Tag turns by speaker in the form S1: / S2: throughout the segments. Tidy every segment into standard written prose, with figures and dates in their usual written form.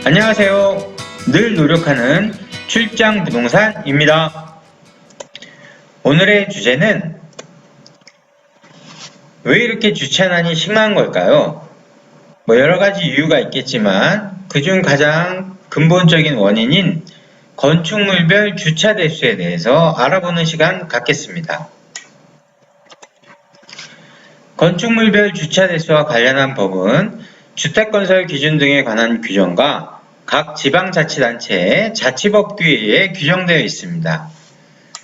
S1: 안녕하세요. 늘 노력하는 출장 부동산입니다. 오늘의 주제는 왜 이렇게 주차난이 심한 걸까요? 여러가지 이유가 있겠지만 그중 가장 근본적인 원인인 건축물별 주차 대수에 대해서 알아보는 시간 갖겠습니다. 건축물별 주차 대수와 관련한 법은 주택건설 기준 등에 관한 규정과 각 지방자치단체의 자치법규에 의해 규정되어 있습니다.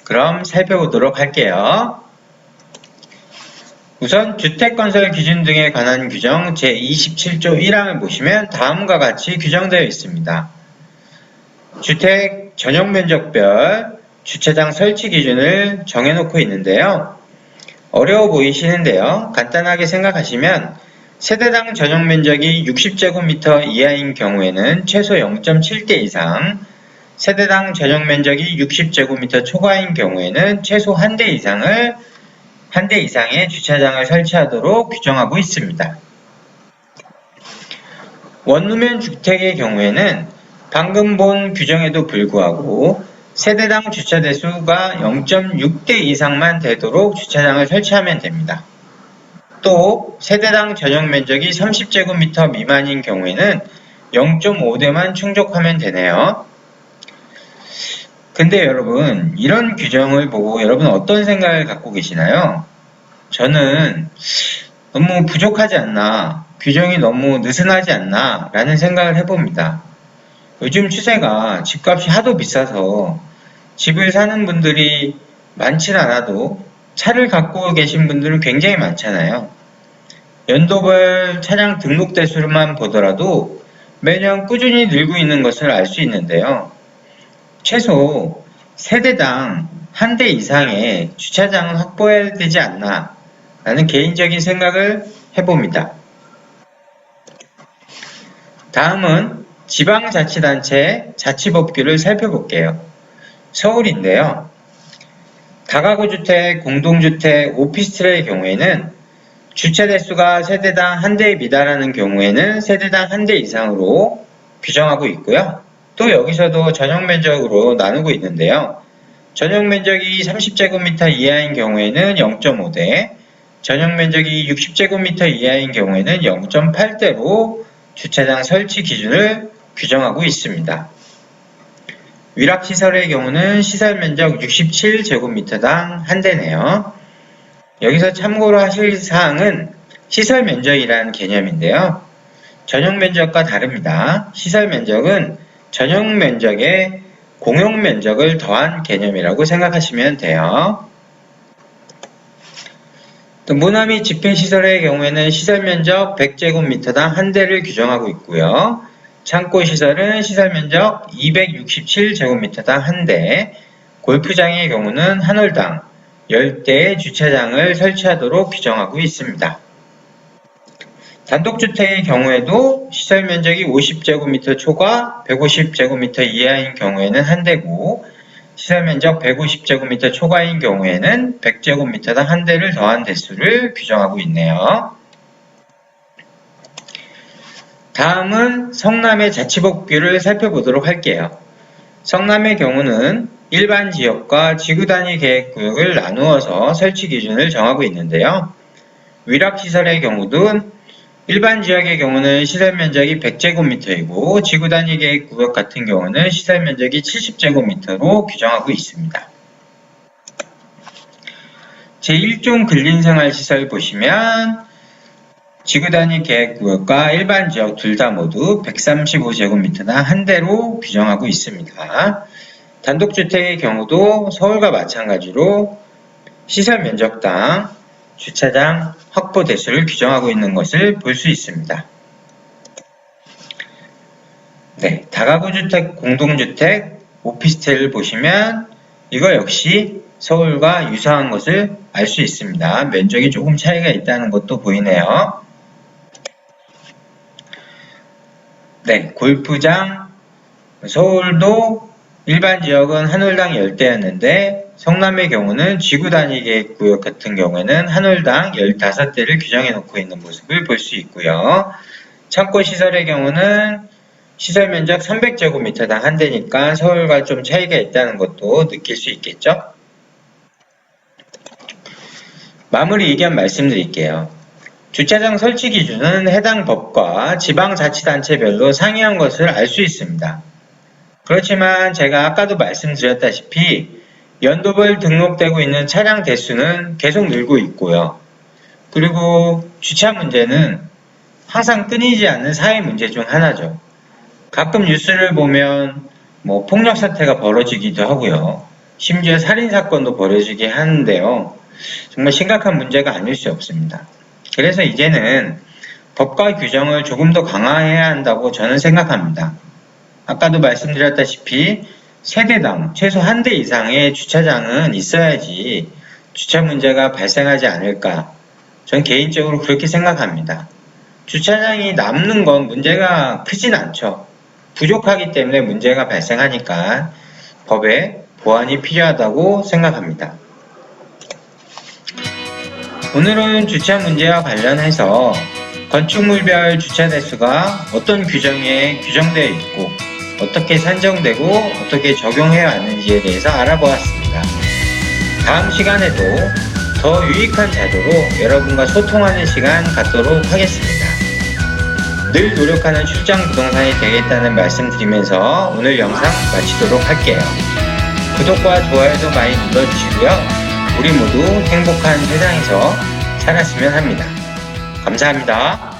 S1: 그럼 살펴보도록 할게요. 우선 주택건설 기준 등에 관한 규정 제27조 1항을 보시면 다음과 같이 규정되어 있습니다. 주택 전용면적별 주차장 설치 기준을 정해놓고 있는데요. 어려워 보이시는데요. 간단하게 생각하시면 세대당 전용면적이 60제곱미터 이하인 경우에는 최소 0.7대 이상, 세대당 전용면적이 60제곱미터 초과인 경우에는 최소 1대 이상의 주차장을 설치하도록 규정하고 있습니다. 원룸형 주택의 경우에는 방금 본 규정에도 불구하고 세대당 주차 대수가 0.6대 이상만 되도록 주차장을 설치하면 됩니다. 또 세대당 전용 면적이 30제곱미터 미만인 경우에는 0.5대만 충족하면 되네요. 근데 여러분, 이런 규정을 보고 여러분 어떤 생각을 갖고 계시나요? 저는 너무 부족하지 않나, 규정이 너무 느슨하지 않나 라는 생각을 해봅니다. 요즘 추세가 집값이 하도 비싸서 집을 사는 분들이 많진 않아도 차를 갖고 계신 분들은 굉장히 많잖아요. 연도별 차량 등록 대수만 보더라도 매년 꾸준히 늘고 있는 것을 알 수 있는데요. 최소 세대당 1대 이상의 주차장을 확보해야 되지 않나 라는 개인적인 생각을 해봅니다. 다음은 지방자치단체 자치법규를 살펴볼게요. 서울인데요. 다가구주택, 공동주택, 오피스텔의 경우에는 주차 대수가 세대당 1대에 미달하는 경우에는 세대당 1대 이상으로 규정하고 있고요. 또 여기서도 전용면적으로 나누고 있는데요. 전용면적이 30제곱미터 이하인 경우에는 0.5대, 전용면적이 60제곱미터 이하인 경우에는 0.8대로 주차장 설치 기준을 규정하고 있습니다. 위락시설의 경우는 시설면적 67제곱미터당 1대네요. 여기서 참고로 하실 사항은 시설면적이라는 개념인데요. 전용면적과 다릅니다. 시설면적은 전용면적에 공용면적을 더한 개념이라고 생각하시면 돼요. 또 모나미 집행시설의 경우에는 시설면적 100제곱미터당 1대를 규정하고 있고요. 창고시설은 시설면적 267제곱미터당 1대, 골프장의 경우는 한 홀당 10대의 주차장을 설치하도록 규정하고 있습니다. 단독주택의 경우에도 시설면적이 50제곱미터 초과 150제곱미터 이하인 경우에는 1대고, 시설면적 150제곱미터 초과인 경우에는 100제곱미터당 1대를 더한 대수를 규정하고 있네요. 다음은 성남의 자치법규를 살펴보도록 할게요. 성남의 경우는 일반 지역과 지구단위 계획구역을 나누어서 설치 기준을 정하고 있는데요. 위락시설의 경우도 일반 지역의 경우는 시설면적이 100제곱미터이고 지구단위 계획구역 같은 경우는 시설면적이 70제곱미터로 규정하고 있습니다. 제1종 근린생활시설 보시면 지구단위 계획구역과 일반 지역 둘 다 모두 135제곱미터당 1대로 규정하고 있습니다. 단독주택의 경우도 서울과 마찬가지로 시설면적당 주차장 확보 대수를 규정하고 있는 것을 볼 수 있습니다. 네, 다가구주택, 공동주택, 오피스텔을 보시면 이거 역시 서울과 유사한 것을 알 수 있습니다. 면적이 조금 차이가 있다는 것도 보이네요. 네, 골프장, 서울도 일반 지역은 한 홀당 10대였는데 성남의 경우는 지구단위 계획구역 같은 경우에는 한 홀당 15대를 규정해 놓고 있는 모습을 볼 수 있고요. 창고시설의 경우는 시설 면적 300제곱미터당 한 대니까 서울과 좀 차이가 있다는 것도 느낄 수 있겠죠? 마무리 의견 말씀드릴게요. 주차장 설치 기준은 해당 법과 지방자치단체별로 상이한 것을 알 수 있습니다. 그렇지만 제가 아까도 말씀드렸다시피 연도별 등록되고 있는 차량 대수는 계속 늘고 있고요. 그리고 주차 문제는 항상 끊이지 않는 사회 문제 중 하나죠. 가끔 뉴스를 보면 폭력 사태가 벌어지기도 하고요. 심지어 살인 사건도 벌어지게 하는데요. 정말 심각한 문제가 아닐 수 없습니다. 그래서 이제는 법과 규정을 조금 더 강화해야 한다고 저는 생각합니다. 아까도 말씀드렸다시피 세대당 최소 한 대 이상의 주차장은 있어야지 주차 문제가 발생하지 않을까. 전 개인적으로 그렇게 생각합니다. 주차장이 남는 건 문제가 크진 않죠. 부족하기 때문에 문제가 발생하니까 법에 보완이 필요하다고 생각합니다. 오늘은 주차 문제와 관련해서 건축물별 주차 대수가 어떤 규정에 규정되어 있고 어떻게 산정되고 어떻게 적용해 왔는지에 대해서 알아보았습니다. 다음 시간에도 더 유익한 자료로 여러분과 소통하는 시간 갖도록 하겠습니다. 늘 노력하는 출장 부동산이 되겠다는 말씀 드리면서 오늘 영상 마치도록 할게요. 구독과 좋아요도 많이 눌러주시고요. 우리 모두 행복한 세상에서 살았으면 합니다. 감사합니다.